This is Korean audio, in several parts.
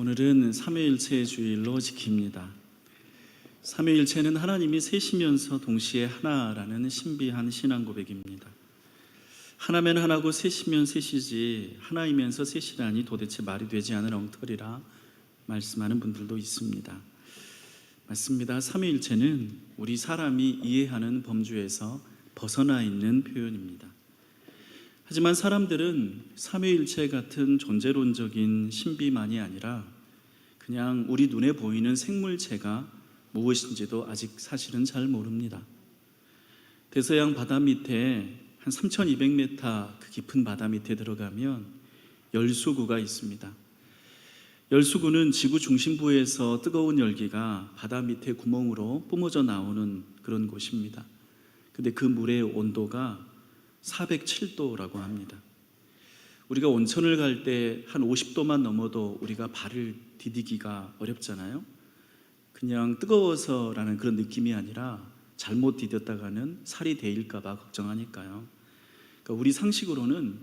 오늘은 삼위일체 주일로 지킵니다. 삼위일체는 하나님이 셋이면서 동시에 하나라는 신비한 신앙 고백입니다. 하나면 하나고 셋이면 셋이지 하나이면서 셋이라니 도대체 말이 되지 않은 엉터리라 말씀하는 분들도 있습니다. 맞습니다. 삼위일체는 우리 사람이 이해하는 범주에서 벗어나 있는 표현입니다. 하지만 사람들은 삼위일체 같은 존재론적인 신비만이 아니라 그냥 우리 눈에 보이는 생물체가 무엇인지도 아직 사실은 잘 모릅니다. 대서양 바다 밑에 한 3200m 그 깊은 바다 밑에 들어가면 열수구가 있습니다. 열수구는 지구 중심부에서 뜨거운 열기가 바다 밑에 구멍으로 뿜어져 나오는 그런 곳입니다. 근데 그 물의 온도가 407도라고 합니다. 우리가 온천을 갈 때 한 50도만 넘어도 우리가 발을 디디기가 어렵잖아요. 그냥 뜨거워서라는 그런 느낌이 아니라 잘못 디뎠다가는 살이 데일까 봐 걱정하니까요. 그러니까 우리 상식으로는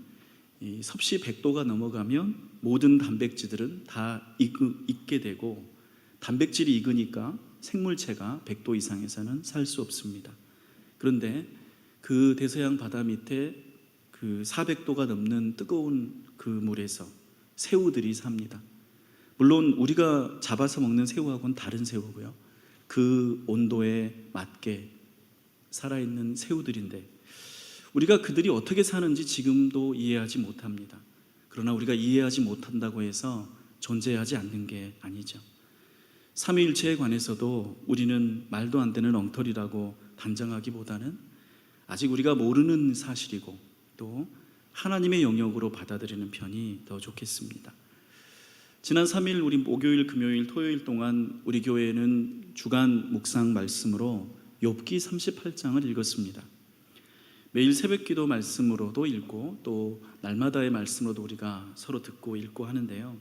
이 섭씨 100도가 넘어가면 모든 단백질들은 다 익게 되고, 단백질이 익으니까 생물체가 100도 이상에서는 살 수 없습니다. 그런데 그 대서양 바다 밑에 그 400도가 넘는 뜨거운 그 물에서 새우들이 삽니다. 물론 우리가 잡아서 먹는 새우하고는 다른 새우고요. 그 온도에 맞게 살아있는 새우들인데 우리가 그들이 어떻게 사는지 지금도 이해하지 못합니다. 그러나 우리가 이해하지 못한다고 해서 존재하지 않는 게 아니죠. 삼위일체에 관해서도 우리는 말도 안 되는 엉터리라고 단정하기보다는 아직 우리가 모르는 사실이고 또 하나님의 영역으로 받아들이는 편이 더 좋겠습니다. 지난 3일 우리 목요일, 금요일, 토요일 동안 우리 교회는 주간 묵상 말씀으로 욥기 38장을 읽었습니다. 매일 새벽기도 말씀으로도 읽고 또 날마다의 말씀으로도 우리가 서로 듣고 읽고 하는데요.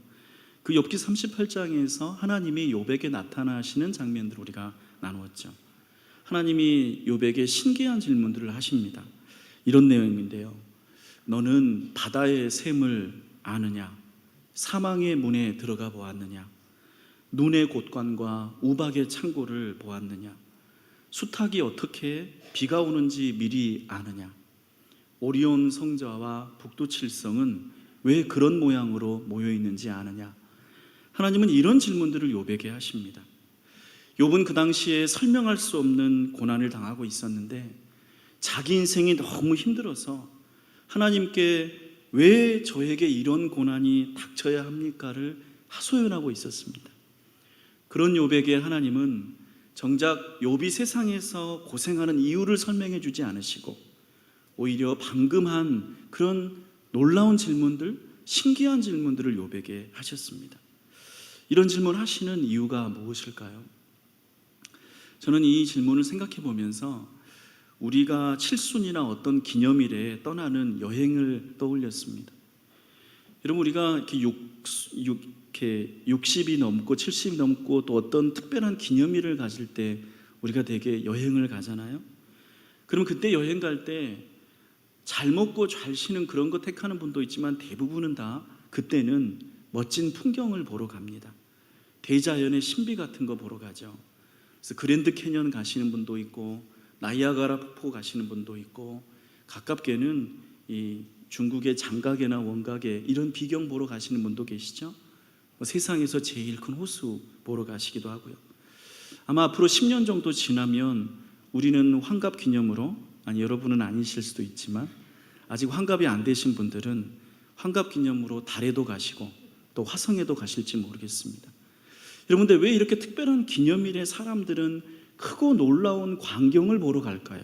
그 욥기 38장에서 하나님이 욥에게 나타나시는 장면들을 우리가 나누었죠. 하나님이 욥에게 신기한 질문들을 하십니다. 이런 내용인데요. 너는 바다의 샘을 아느냐? 사망의 문에 들어가 보았느냐? 눈의 곳간과 우박의 창고를 보았느냐? 수탉이 어떻게 비가 오는지 미리 아느냐? 오리온 성자와 북두칠성은 왜 그런 모양으로 모여 있는지 아느냐? 하나님은 이런 질문들을 욥에게 하십니다. 욥은 그 당시에 설명할 수 없는 고난을 당하고 있었는데 자기 인생이 너무 힘들어서 하나님께 왜 저에게 이런 고난이 닥쳐야 합니까를 하소연하고 있었습니다. 그런 욥에게 하나님은 정작 욥이 세상에서 고생하는 이유를 설명해 주지 않으시고 오히려 방금 한 그런 놀라운 질문들, 신기한 질문들을 욥에게 하셨습니다. 이런 질문 하시는 이유가 무엇일까요? 저는 이 질문을 생각해 보면서 우리가 칠순이나 어떤 기념일에 떠나는 여행을 떠올렸습니다. 여러분, 우리가 이렇게 60이 넘고 70이 넘고 또 어떤 특별한 기념일을 가질 때 우리가 되게 여행을 가잖아요. 그럼 그때 여행 갈 때 잘 먹고 잘 쉬는 그런 거 택하는 분도 있지만 대부분은 다 그때는 멋진 풍경을 보러 갑니다. 대자연의 신비 같은 거 보러 가죠. 그래서 그랜드 캐년 가시는 분도 있고 나이아가라 폭포 가시는 분도 있고 가깝게는 이 중국의 장가게나 원가게 이런 비경 보러 가시는 분도 계시죠. 세상에서 제일 큰 호수 보러 가시기도 하고요. 아마 앞으로 10년 정도 지나면 우리는 환갑 기념으로, 아니 여러분은 아니실 수도 있지만 아직 환갑이 안 되신 분들은 환갑 기념으로 달에도 가시고 또 화성에도 가실지 모르겠습니다. 여러분들, 왜 이렇게 특별한 기념일에 사람들은 크고 놀라운 광경을 보러 갈까요?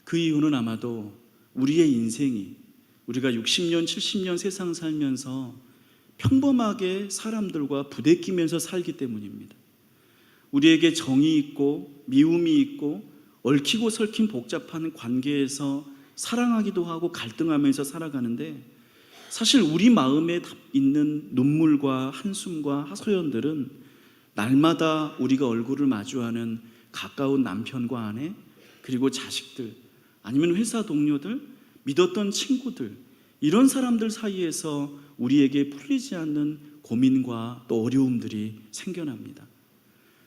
그 이유는 아마도 우리의 인생이, 우리가 60년, 70년 세상 살면서 평범하게 사람들과 부대끼면서 살기 때문입니다. 우리에게 정이 있고 미움이 있고 얽히고 설킨 복잡한 관계에서 사랑하기도 하고 갈등하면서 살아가는데 사실 우리 마음에 있는 눈물과 한숨과 하소연들은 날마다 우리가 얼굴을 마주하는 가까운 남편과 아내, 그리고 자식들, 아니면 회사 동료들, 믿었던 친구들, 이런 사람들 사이에서 우리에게 풀리지 않는 고민과 또 어려움들이 생겨납니다.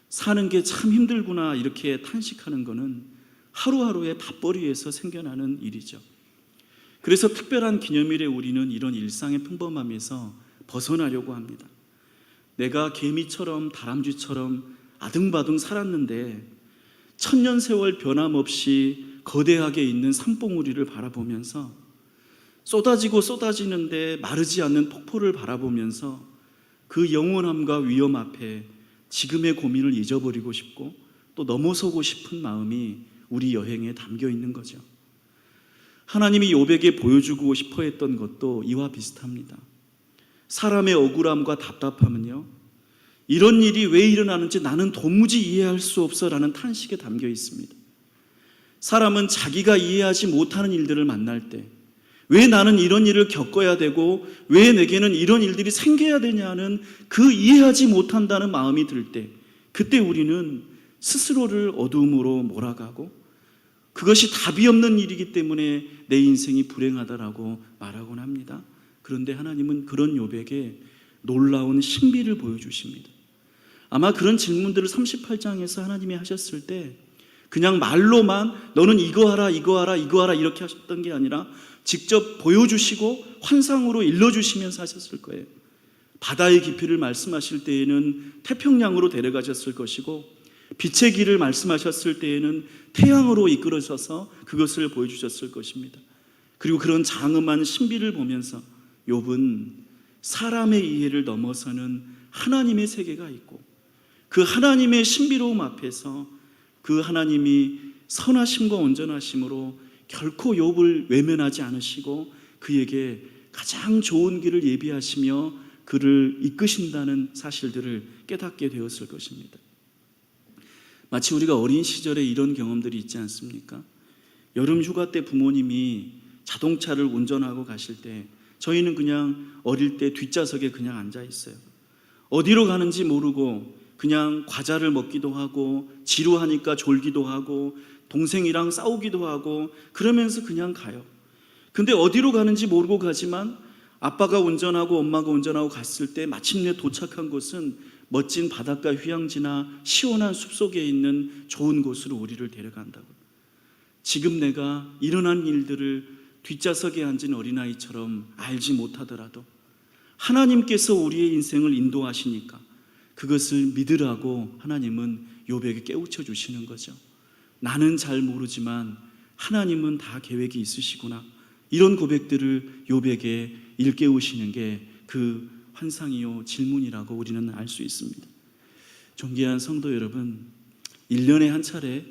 사는 게 참 힘들구나 이렇게 탄식하는 것은 하루하루의 밥벌이에서 생겨나는 일이죠. 그래서 특별한 기념일에 우리는 이런 일상의 평범함에서 벗어나려고 합니다. 내가 개미처럼 다람쥐처럼 아등바등 살았는데 천년 세월 변함없이 거대하게 있는 산봉우리를 바라보면서 쏟아지고 쏟아지는데 마르지 않는 폭포를 바라보면서 그 영원함과 위험 앞에 지금의 고민을 잊어버리고 싶고 또 넘어서고 싶은 마음이 우리 여행에 담겨 있는 거죠. 하나님이 욥에게 보여주고 싶어 했던 것도 이와 비슷합니다. 사람의 억울함과 답답함은요, 이런 일이 왜 일어나는지 나는 도무지 이해할 수 없어 라는 탄식에 담겨 있습니다. 사람은 자기가 이해하지 못하는 일들을 만날 때 왜 나는 이런 일을 겪어야 되고 왜 내게는 이런 일들이 생겨야 되냐는 그 이해하지 못한다는 마음이 들 때, 그때 우리는 스스로를 어두움으로 몰아가고 그것이 답이 없는 일이기 때문에 내 인생이 불행하다라고 말하곤 합니다. 그런데 하나님은 그런 욥에게 놀라운 신비를 보여주십니다. 아마 그런 질문들을 38장에서 하나님이 하셨을 때 그냥 말로만 너는 이거 하라 이거 하라 이거 하라 이렇게 하셨던 게 아니라 직접 보여주시고 환상으로 일러주시면서 하셨을 거예요. 바다의 깊이를 말씀하실 때에는 태평양으로 데려가셨을 것이고 빛의 길을 말씀하셨을 때에는 태양으로 이끌어셔서 그것을 보여주셨을 것입니다. 그리고 그런 장엄한 신비를 보면서 욥은 사람의 이해를 넘어서는 하나님의 세계가 있고 그 하나님의 신비로움 앞에서 그 하나님이 선하심과 온전하심으로 결코 욥을 외면하지 않으시고 그에게 가장 좋은 길을 예비하시며 그를 이끄신다는 사실들을 깨닫게 되었을 것입니다. 마치 우리가 어린 시절에 이런 경험들이 있지 않습니까? 여름 휴가 때 부모님이 자동차를 운전하고 가실 때 저희는 그냥 어릴 때 뒷좌석에 그냥 앉아 있어요. 어디로 가는지 모르고 그냥 과자를 먹기도 하고 지루하니까 졸기도 하고 동생이랑 싸우기도 하고 그러면서 그냥 가요. 근데 어디로 가는지 모르고 가지만 아빠가 운전하고 엄마가 운전하고 갔을 때 마침내 도착한 곳은 멋진 바닷가 휴양지나 시원한 숲속에 있는 좋은 곳으로 우리를 데려간다고. 지금 내가 일어난 일들을 뒷좌석에 앉은 어린아이처럼 알지 못하더라도 하나님께서 우리의 인생을 인도하시니까 그것을 믿으라고 하나님은 욥에게 깨우쳐 주시는 거죠. 나는 잘 모르지만 하나님은 다 계획이 있으시구나. 이런 고백들을 욥에게 일깨우시는 게 그 환상이요 질문이라고 우리는 알 수 있습니다. 존귀한 성도 여러분, 1년에 한 차례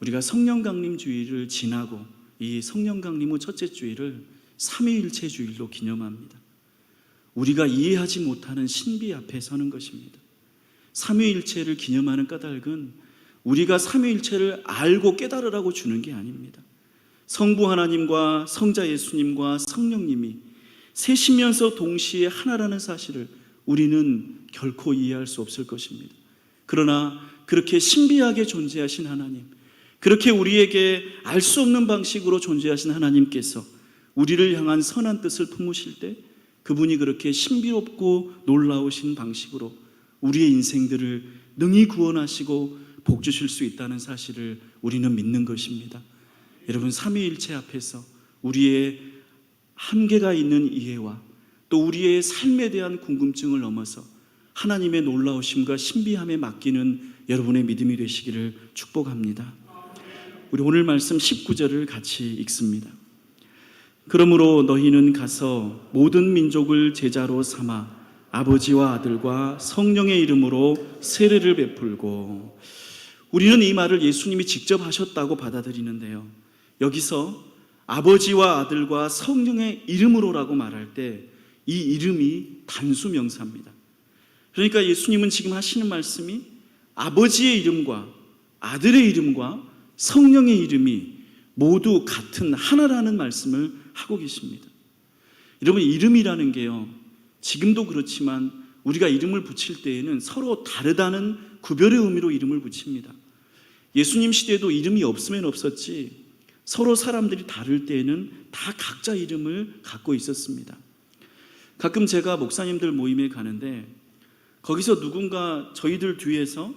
우리가 성령 강림 주일을 지나고 이 성령 강림 후 첫째 주일을 삼위일체 주일로 기념합니다. 우리가 이해하지 못하는 신비 앞에 서는 것입니다. 삼위일체를 기념하는 까닭은 우리가 삼위일체를 알고 깨달으라고 주는 게 아닙니다. 성부 하나님과 성자 예수님과 성령님이 셋이면서 동시에 하나라는 사실을 우리는 결코 이해할 수 없을 것입니다. 그러나 그렇게 신비하게 존재하신 하나님, 그렇게 우리에게 알 수 없는 방식으로 존재하신 하나님께서 우리를 향한 선한 뜻을 품으실 때 그분이 그렇게 신비롭고 놀라우신 방식으로 우리의 인생들을 능히 구원하시고 복 주실 수 있다는 사실을 우리는 믿는 것입니다. 여러분, 삼위일체 앞에서 우리의 한계가 있는 이해와 또 우리의 삶에 대한 궁금증을 넘어서 하나님의 놀라우심과 신비함에 맡기는 여러분의 믿음이 되시기를 축복합니다. 우리 오늘 말씀 19절을 같이 읽습니다. 그러므로 너희는 가서 모든 민족을 제자로 삼아 아버지와 아들과 성령의 이름으로 세례를 베풀고, 우리는 이 말을 예수님이 직접 하셨다고 받아들이는데요, 여기서 아버지와 아들과 성령의 이름으로라고 말할 때 이 이름이 단수 명사입니다. 그러니까 예수님은 지금 하시는 말씀이 아버지의 이름과 아들의 이름과 성령의 이름이 모두 같은 하나라는 말씀을 하고 계십니다. 여러분, 이름이라는 게요, 지금도 그렇지만 우리가 이름을 붙일 때에는 서로 다르다는 구별의 의미로 이름을 붙입니다. 예수님 시대에도 이름이 없으면 없었지 서로 사람들이 다를 때에는 다 각자 이름을 갖고 있었습니다. 가끔 제가 목사님들 모임에 가는데 거기서 누군가 저희들 뒤에서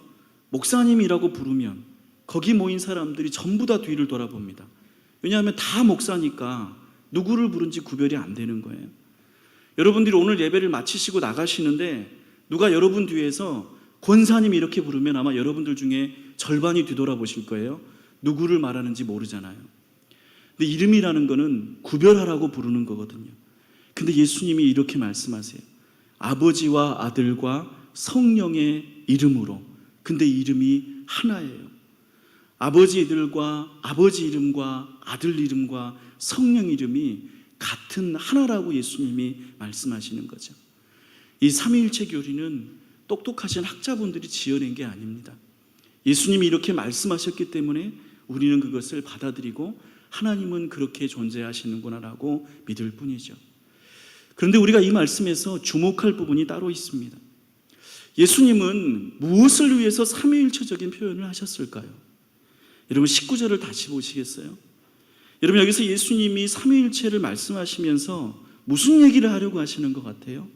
목사님이라고 부르면 거기 모인 사람들이 전부 다 뒤를 돌아봅니다. 왜냐하면 다 목사니까 누구를 부른지 구별이 안 되는 거예요. 여러분들이 오늘 예배를 마치시고 나가시는데 누가 여러분 뒤에서 권사님 이렇게 부르면 아마 여러분들 중에 절반이 뒤돌아보실 거예요. 누구를 말하는지 모르잖아요. 근데 이름이라는 거는 구별하라고 부르는 거거든요. 근데 예수님이 이렇게 말씀하세요. 아버지와 아들과 성령의 이름으로. 근데 이름이 하나예요. 아버지 이름과 아들 이름과 성령 이름이 같은 하나라고 예수님이 말씀하시는 거죠. 이 삼위일체 교리는 똑똑하신 학자분들이 지어낸 게 아닙니다. 예수님이 이렇게 말씀하셨기 때문에 우리는 그것을 받아들이고 하나님은 그렇게 존재하시는구나라고 믿을 뿐이죠. 그런데 우리가 이 말씀에서 주목할 부분이 따로 있습니다. 예수님은 무엇을 위해서 삼위일체적인 표현을 하셨을까요? 여러분 19절을 다시 보시겠어요? 여러분 여기서 예수님이 삼위일체를 말씀하시면서 무슨 얘기를 하려고 하시는 것 같아요?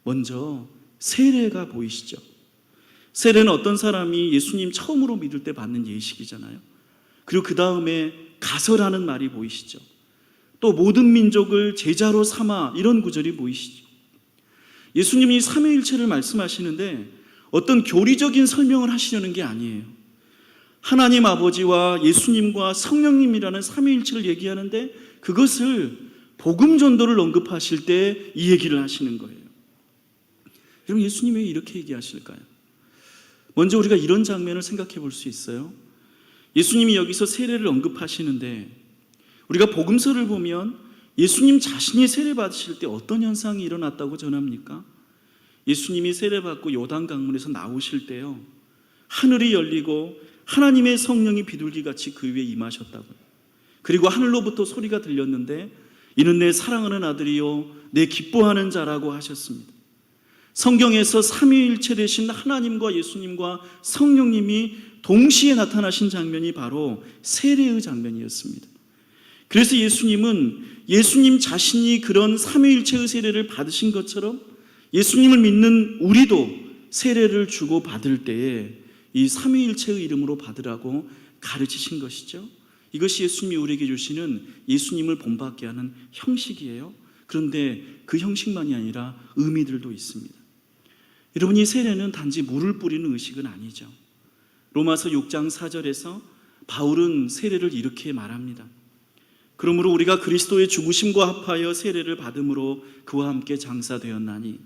먼저 세례가 보이시죠? 세례는 어떤 사람이 예수님 처음으로 믿을 때 받는 예식이잖아요. 그리고 그 다음에 가서라는 말이 보이시죠? 또 모든 민족을 제자로 삼아 이런 구절이 보이시죠? 예수님이 삼위일체를 말씀하시는데 어떤 교리적인 설명을 하시려는 게 아니에요. 하나님 아버지와 예수님과 성령님이라는 삼위일체를 얘기하는데 그것을 복음 전도를 언급하실 때 이 얘기를 하시는 거예요. 여러분 예수님이 왜 이렇게 얘기하실까요? 먼저 우리가 이런 장면을 생각해 볼 수 있어요. 예수님이 여기서 세례를 언급하시는데 우리가 복음서를 보면 예수님 자신이 세례 받으실 때 어떤 현상이 일어났다고 전합니까? 예수님이 세례 받고 요단 강물에서 나오실 때요, 하늘이 열리고 하나님의 성령이 비둘기같이 그 위에 임하셨다고요. 그리고 하늘로부터 소리가 들렸는데 이는 내 사랑하는 아들이요 내 기뻐하는 자라고 하셨습니다. 성경에서 삼위일체 되신 하나님과 예수님과 성령님이 동시에 나타나신 장면이 바로 세례의 장면이었습니다. 그래서 예수님은 예수님 자신이 그런 삼위일체의 세례를 받으신 것처럼 예수님을 믿는 우리도 세례를 주고 받을 때에 이 삼위일체의 이름으로 받으라고 가르치신 것이죠. 이것이 예수님이 우리에게 주시는 예수님을 본받게 하는 형식이에요. 그런데 그 형식만이 아니라 의미들도 있습니다. 여러분 이 세례는 단지 물을 뿌리는 의식은 아니죠. 로마서 6장 4절에서 바울은 세례를 이렇게 말합니다. 그러므로 우리가 그리스도의 죽으심과 합하여 세례를 받음으로 그와 함께 장사되었나니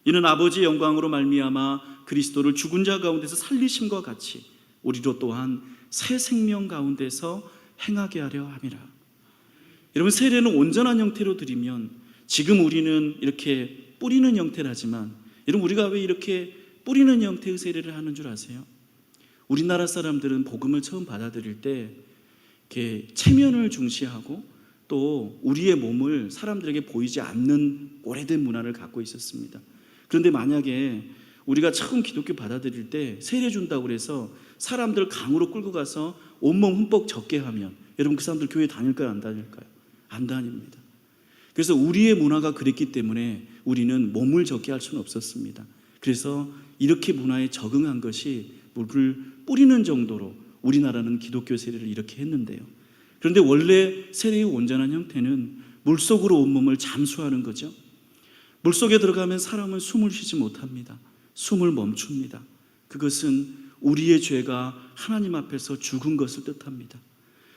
이는 아버지의 영광으로 말미암아 그리스도를 죽은 자 가운데서 살리심과 같이 우리로 또한 새 생명 가운데서 행하게 하려 함이라. 여러분 세례는 온전한 형태로 드리면 지금 우리는 이렇게 뿌리는 형태라지만 여러분 우리가 왜 이렇게 뿌리는 형태의 세례를 하는 줄 아세요? 우리나라 사람들은 복음을 처음 받아들일 때 이렇게 체면을 중시하고 또 우리의 몸을 사람들에게 보이지 않는 오래된 문화를 갖고 있었습니다. 그런데 만약에 우리가 처음 기독교 받아들일 때 세례 준다고 그래서 사람들 강으로 끌고 가서 온몸 흠뻑 젖게 하면 여러분 그 사람들 교회 다닐까요? 안 다닐까요? 안 다닙니다. 그래서 우리의 문화가 그랬기 때문에 우리는 몸을 젖게 할 수는 없었습니다. 그래서 이렇게 문화에 적응한 것이 물을 뿌리는 정도로 우리나라는 기독교 세례를 이렇게 했는데요. 그런데 원래 세례의 온전한 형태는 물속으로 온몸을 잠수하는 거죠. 물속에 들어가면 사람은 숨을 쉬지 못합니다. 숨을 멈춥니다. 그것은 우리의 죄가 하나님 앞에서 죽은 것을 뜻합니다.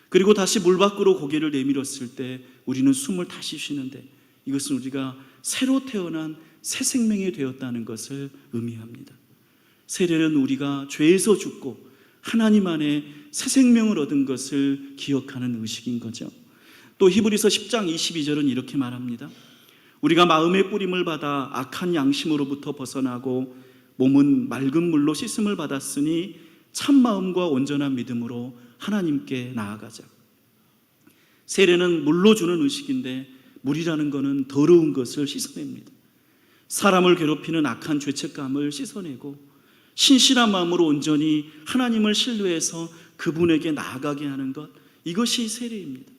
그리고 다시 물 밖으로 고개를 내밀었을 때 우리는 숨을 다시 쉬는데 이것은 우리가 새로 태어난 새 생명이 되었다는 것을 의미합니다. 세례는 우리가 죄에서 죽고 하나님 안에 새 생명을 얻은 것을 기억하는 의식인 거죠. 또 히브리서 10장 22절은 이렇게 말합니다. 우리가 마음의 뿌림을 받아 악한 양심으로부터 벗어나고 몸은 맑은 물로 씻음을 받았으니 참 마음과 온전한 믿음으로 하나님께 나아가자. 세례는 물로 주는 의식인데 물이라는 것은 더러운 것을 씻어냅니다. 사람을 괴롭히는 악한 죄책감을 씻어내고 신실한 마음으로 온전히 하나님을 신뢰해서 그분에게 나아가게 하는 것, 이것이 세례입니다.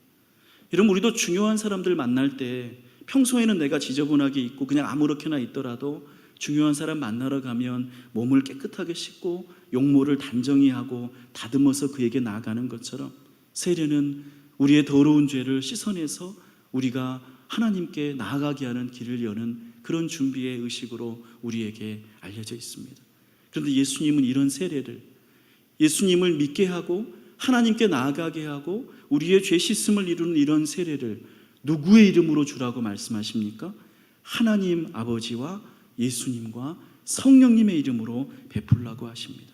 여러분 우리도 중요한 사람들 만날 때 평소에는 내가 지저분하게 있고 그냥 아무렇게나 있더라도 중요한 사람 만나러 가면 몸을 깨끗하게 씻고 용모를 단정히 하고 다듬어서 그에게 나아가는 것처럼 세례는 우리의 더러운 죄를 씻어내서 우리가 하나님께 나아가게 하는 길을 여는 그런 준비의 의식으로 우리에게 알려져 있습니다. 그런데 예수님은 이런 세례를, 예수님을 믿게 하고 하나님께 나아가게 하고 우리의 죄 씻음을 이루는 이런 세례를 누구의 이름으로 주라고 말씀하십니까? 하나님 아버지와 예수님과 성령님의 이름으로 베풀라고 하십니다.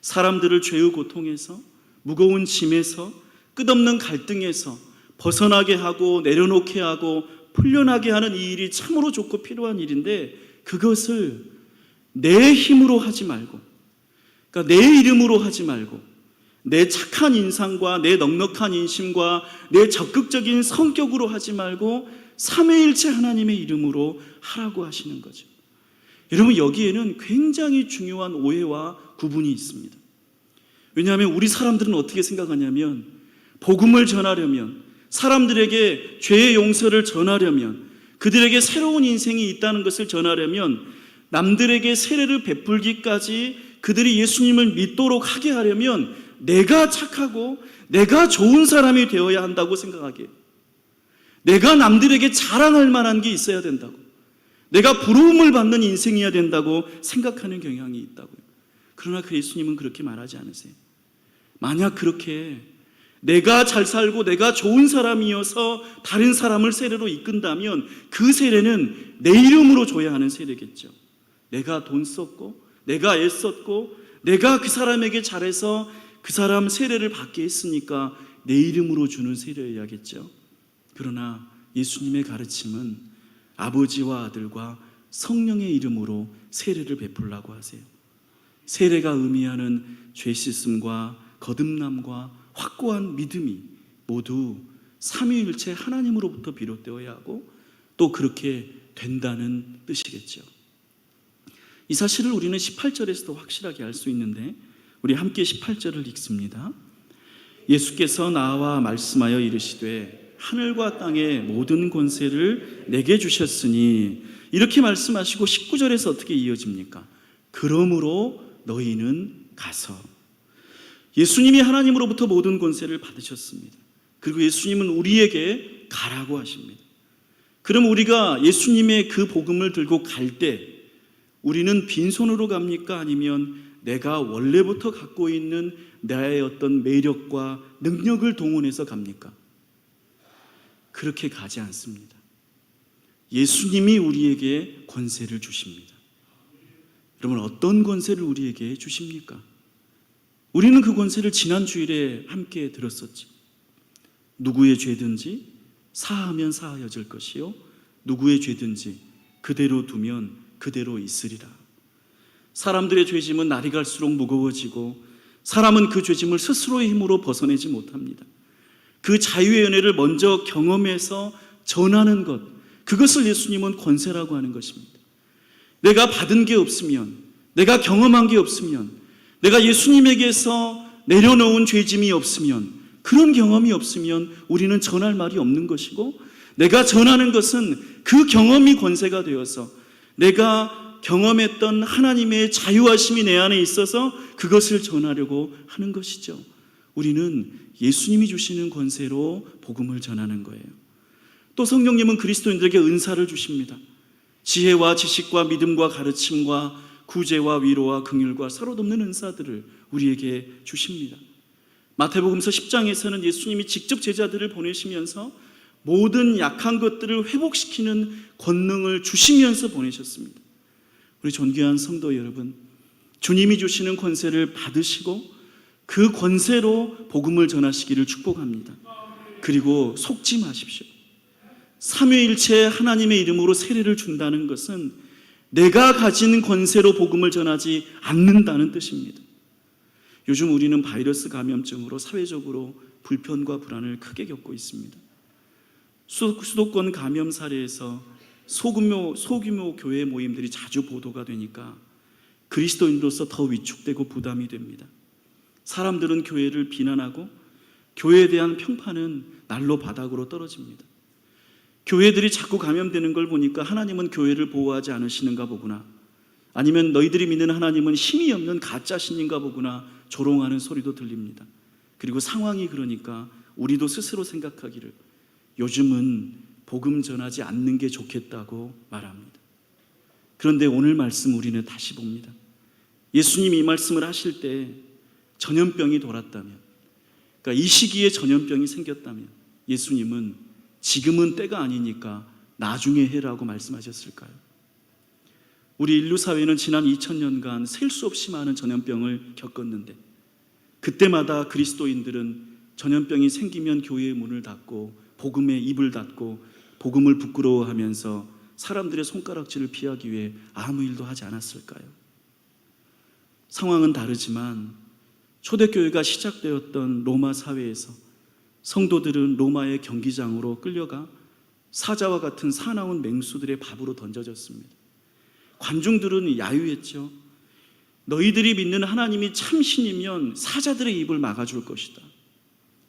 사람들을 죄의 고통에서, 무거운 짐에서, 끝없는 갈등에서 벗어나게 하고 내려놓게 하고 풀려나게 하는 이 일이 참으로 좋고 필요한 일인데, 그것을 내 힘으로 하지 말고, 그러니까 내 이름으로 하지 말고 내 착한 인상과 내 넉넉한 인심과 내 적극적인 성격으로 하지 말고 삼위일체 하나님의 이름으로 하라고 하시는 거죠. 여러분, 여기에는 굉장히 중요한 오해와 구분이 있습니다. 왜냐하면 우리 사람들은 어떻게 생각하냐면, 복음을 전하려면, 사람들에게 죄의 용서를 전하려면, 그들에게 새로운 인생이 있다는 것을 전하려면 남들에게 세례를 베풀기까지 그들이 예수님을 믿도록 하게 하려면 내가 착하고 내가 좋은 사람이 되어야 한다고 생각하기에, 내가 남들에게 자랑할 만한 게 있어야 된다고, 내가 부러움을 받는 인생이어야 된다고 생각하는 경향이 있다고요. 그러나 그 예수님은 그렇게 말하지 않으세요. 만약 그렇게 내가 잘 살고 내가 좋은 사람이어서 다른 사람을 세례로 이끈다면 그 세례는 내 이름으로 줘야 하는 세례겠죠. 내가 돈 썼고 내가 애썼고 내가 그 사람에게 잘해서 그 사람 세례를 받게 했으니까 내 이름으로 주는 세례여야겠죠. 그러나 예수님의 가르침은 아버지와 아들과 성령의 이름으로 세례를 베풀라고 하세요. 세례가 의미하는 죄 씻음과 거듭남과 확고한 믿음이 모두 삼위일체 하나님으로부터 비롯되어야 하고 또 그렇게 된다는 뜻이겠죠. 이 사실을 우리는 18절에서도 확실하게 알 수 있는데, 우리 함께 18절을 읽습니다. 예수께서 나와 말씀하여 이르시되 하늘과 땅의 모든 권세를 내게 주셨으니, 이렇게 말씀하시고 19절에서 어떻게 이어집니까? 그러므로 너희는 가서. 예수님이 하나님으로부터 모든 권세를 받으셨습니다. 그리고 예수님은 우리에게 가라고 하십니다. 그럼 우리가 예수님의 그 복음을 들고 갈 때 우리는 빈손으로 갑니까? 아니면 내가 원래부터 갖고 있는 나의 어떤 매력과 능력을 동원해서 갑니까? 그렇게 가지 않습니다. 예수님이 우리에게 권세를 주십니다. 여러분, 어떤 권세를 우리에게 주십니까? 우리는 그 권세를 지난 주일에 함께 들었었죠. 누구의 죄든지 사하면 사하여질 것이요 누구의 죄든지 그대로 두면 그대로 있으리라. 사람들의 죄짐은 날이 갈수록 무거워지고 사람은 그 죄짐을 스스로의 힘으로 벗어내지 못합니다. 그 자유의 은혜를 먼저 경험해서 전하는 것, 그것을 예수님은 권세라고 하는 것입니다. 내가 받은 게 없으면, 내가 경험한 게 없으면, 내가 예수님에게서 내려놓은 죄짐이 없으면, 그런 경험이 없으면 우리는 전할 말이 없는 것이고, 내가 전하는 것은 그 경험이 권세가 되어서 내가 경험했던 하나님의 자유하심이 내 안에 있어서 그것을 전하려고 하는 것이죠. 우리는 예수님이 주시는 권세로 복음을 전하는 거예요. 또 성령님은 그리스도인들에게 은사를 주십니다. 지혜와 지식과 믿음과 가르침과 구제와 위로와 긍휼과 사로돋는 은사들을 우리에게 주십니다. 마태복음서 10장에서는 예수님이 직접 제자들을 보내시면서 모든 약한 것들을 회복시키는 권능을 주시면서 보내셨습니다. 우리 존귀한 성도 여러분, 주님이 주시는 권세를 받으시고 그 권세로 복음을 전하시기를 축복합니다. 그리고 속지 마십시오. 삼위일체 하나님의 이름으로 세례를 준다는 것은 내가 가진 권세로 복음을 전하지 않는다는 뜻입니다. 요즘 우리는 바이러스 감염증으로 사회적으로 불편과 불안을 크게 겪고 있습니다. 수도권 감염 사례에서 소규모 교회 모임들이 자주 보도가 되니까 그리스도인으로서 더 위축되고 부담이 됩니다. 사람들은 교회를 비난하고 교회에 대한 평판은 날로 바닥으로 떨어집니다. 교회들이 자꾸 감염되는 걸 보니까 하나님은 교회를 보호하지 않으시는가 보구나, 아니면 너희들이 믿는 하나님은 힘이 없는 가짜 신인가 보구나 조롱하는 소리도 들립니다. 그리고 상황이 그러니까 우리도 스스로 생각하기를 요즘은 복음 전하지 않는 게 좋겠다고 말합니다. 그런데 오늘 말씀 우리는 다시 봅니다. 예수님이 이 말씀을 하실 때 전염병이 돌았다면, 그러니까 이 시기에 전염병이 생겼다면 예수님은 지금은 때가 아니니까 나중에 해라고 말씀하셨을까요? 우리 인류 사회는 지난 2000년간 셀 수 없이 많은 전염병을 겪었는데, 그때마다 그리스도인들은 전염병이 생기면 교회의 문을 닫고 복음의 입을 닫고 복음을 부끄러워하면서 사람들의 손가락질을 피하기 위해 아무 일도 하지 않았을까요? 상황은 다르지만 초대교회가 시작되었던 로마 사회에서 성도들은 로마의 경기장으로 끌려가 사자와 같은 사나운 맹수들의 밥으로 던져졌습니다. 관중들은 야유했죠. 너희들이 믿는 하나님이 참신이면 사자들의 입을 막아줄 것이다.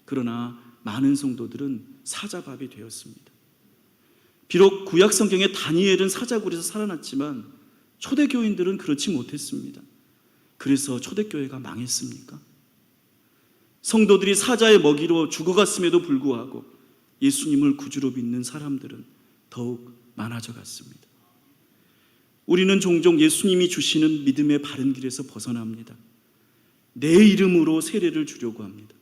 그러나 많은 성도들은 사자밥이 되었습니다. 비록 구약 성경의 다니엘은 사자굴에서 살아났지만 초대교인들은 그렇지 못했습니다. 그래서 초대교회가 망했습니까? 성도들이 사자의 먹이로 죽어갔음에도 불구하고 예수님을 구주로 믿는 사람들은 더욱 많아져 갔습니다. 우리는 종종 예수님이 주시는 믿음의 바른 길에서 벗어납니다. 내 이름으로 세례를 주려고 합니다.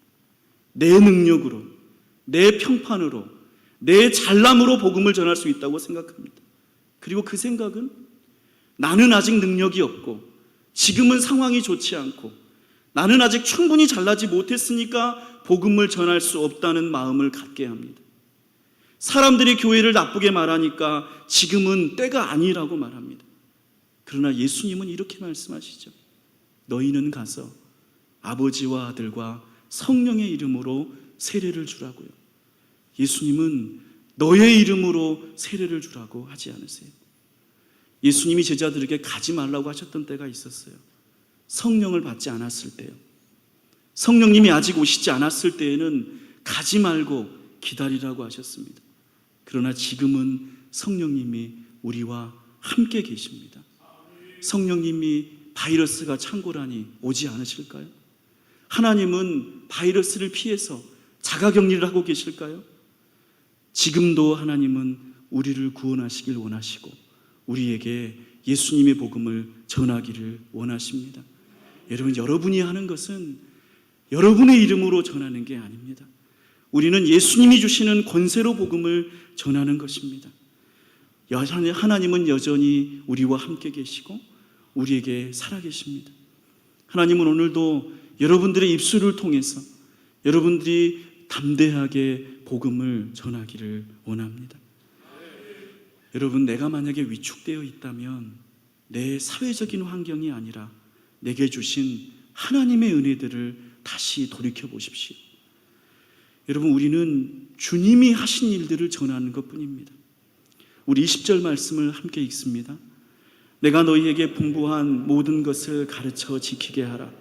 내 능력으로, 내 평판으로, 내 잘남으로 복음을 전할 수 있다고 생각합니다. 그리고 그 생각은 나는 아직 능력이 없고 지금은 상황이 좋지 않고 나는 아직 충분히 잘나지 못했으니까 복음을 전할 수 없다는 마음을 갖게 합니다. 사람들이 교회를 나쁘게 말하니까 지금은 때가 아니라고 말합니다. 그러나 예수님은 이렇게 말씀하시죠. 너희는 가서 아버지와 아들과 성령의 이름으로 세례를 주라고요. 예수님은 너의 이름으로 세례를 주라고 하지 않으세요. 예수님이 제자들에게 가지 말라고 하셨던 때가 있었어요. 성령을 받지 않았을 때요. 성령님이 아직 오시지 않았을 때에는 가지 말고 기다리라고 하셨습니다. 그러나 지금은 성령님이 우리와 함께 계십니다. 성령님이 바이러스가 창궐하니 오지 않으실까요? 하나님은 바이러스를 피해서 자가격리를 하고 계실까요? 지금도 하나님은 우리를 구원하시길 원하시고 우리에게 예수님의 복음을 전하기를 원하십니다. 여러분, 여러분이 하는 것은 여러분의 이름으로 전하는 게 아닙니다. 우리는 예수님이 주시는 권세로 복음을 전하는 것입니다. 하나님은 여전히 우리와 함께 계시고 우리에게 살아계십니다. 하나님은 오늘도 여러분들의 입술을 통해서 여러분들이 담대하게 복음을 전하기를 원합니다. 여러분, 내가 만약에 위축되어 있다면 내 사회적인 환경이 아니라 내게 주신 하나님의 은혜들을 다시 돌이켜 보십시오. 여러분, 우리는 주님이 하신 일들을 전하는 것뿐입니다. 우리 20절 말씀을 함께 읽습니다. 내가 너희에게 분부한 모든 것을 가르쳐 지키게 하라.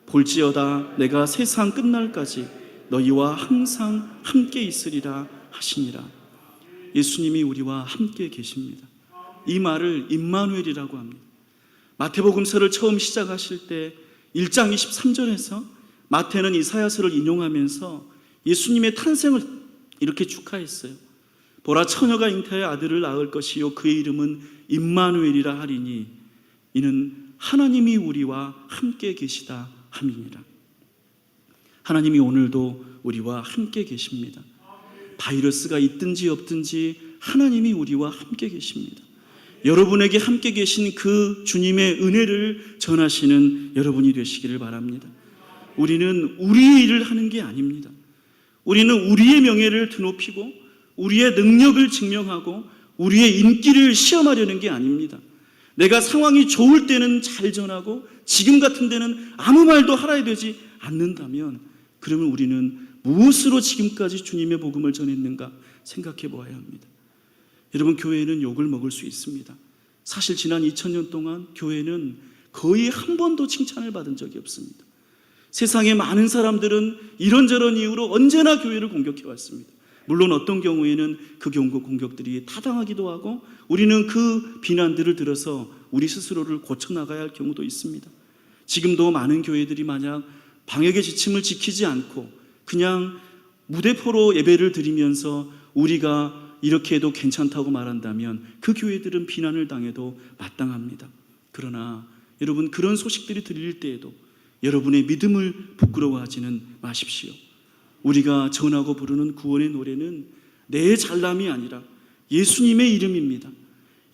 볼지어다 내가 세상 끝날까지 너희와 항상 함께 있으리라 하시니라. 예수님이 우리와 함께 계십니다. 이 말을 임마누엘이라고 합니다. 마태복음서를 처음 시작하실 때 1장 23절에서 마태는 이사야서를 인용하면서 예수님의 탄생을 이렇게 축하했어요. 보라, 처녀가 잉태하여 아들을 낳을 것이요 그의 이름은 임마누엘이라 하리니 이는 하나님이 우리와 함께 계시다 함이니라. 하나님이 오늘도 우리와 함께 계십니다. 바이러스가 있든지 없든지 하나님이 우리와 함께 계십니다. 여러분에게 함께 계신 그 주님의 은혜를 전하시는 여러분이 되시기를 바랍니다. 우리는 우리의 일을 하는 게 아닙니다. 우리는 우리의 명예를 드높이고 우리의 능력을 증명하고 우리의 인기를 시험하려는 게 아닙니다. 내가 상황이 좋을 때는 잘 전하고 지금 같은 데는 아무 말도 하라 되지 않는다면 그러면 우리는 무엇으로 지금까지 주님의 복음을 전했는가 생각해 보아야 합니다. 여러분, 교회는 욕을 먹을 수 있습니다. 사실 지난 2000년 동안 교회는 거의 한 번도 칭찬을 받은 적이 없습니다. 세상의 많은 사람들은 이런저런 이유로 언제나 교회를 공격해 왔습니다. 물론 어떤 경우에는 그 공격들이 타당하기도 하고 우리는 그 비난들을 들어서 우리 스스로를 고쳐나가야 할 경우도 있습니다. 지금도 많은 교회들이 만약 방역의 지침을 지키지 않고 그냥 무대포로 예배를 드리면서 우리가 이렇게 해도 괜찮다고 말한다면 그 교회들은 비난을 당해도 마땅합니다. 그러나 여러분, 그런 소식들이 들릴 때에도 여러분의 믿음을 부끄러워하지는 마십시오. 우리가 전하고 부르는 구원의 노래는 내 잘남이 아니라 예수님의 이름입니다.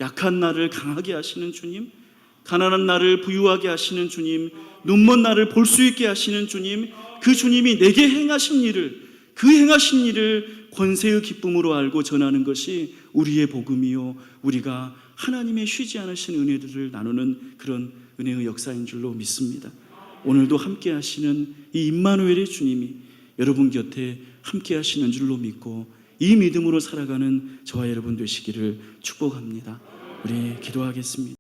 약한 나를 강하게 하시는 주님, 가난한 나를 부유하게 하시는 주님, 눈먼 나를 볼 수 있게 하시는 주님, 그 주님이 내게 행하신 일을, 그 행하신 일을 권세의 기쁨으로 알고 전하는 것이 우리의 복음이요, 우리가 하나님의 쉬지 않으신 은혜들을 나누는 그런 은혜의 역사인 줄로 믿습니다. 오늘도 함께 하시는 이 임마누엘의 주님이 여러분 곁에 함께 하시는 줄로 믿고 이 믿음으로 살아가는 저와 여러분 되시기를 축복합니다. 우리 기도하겠습니다.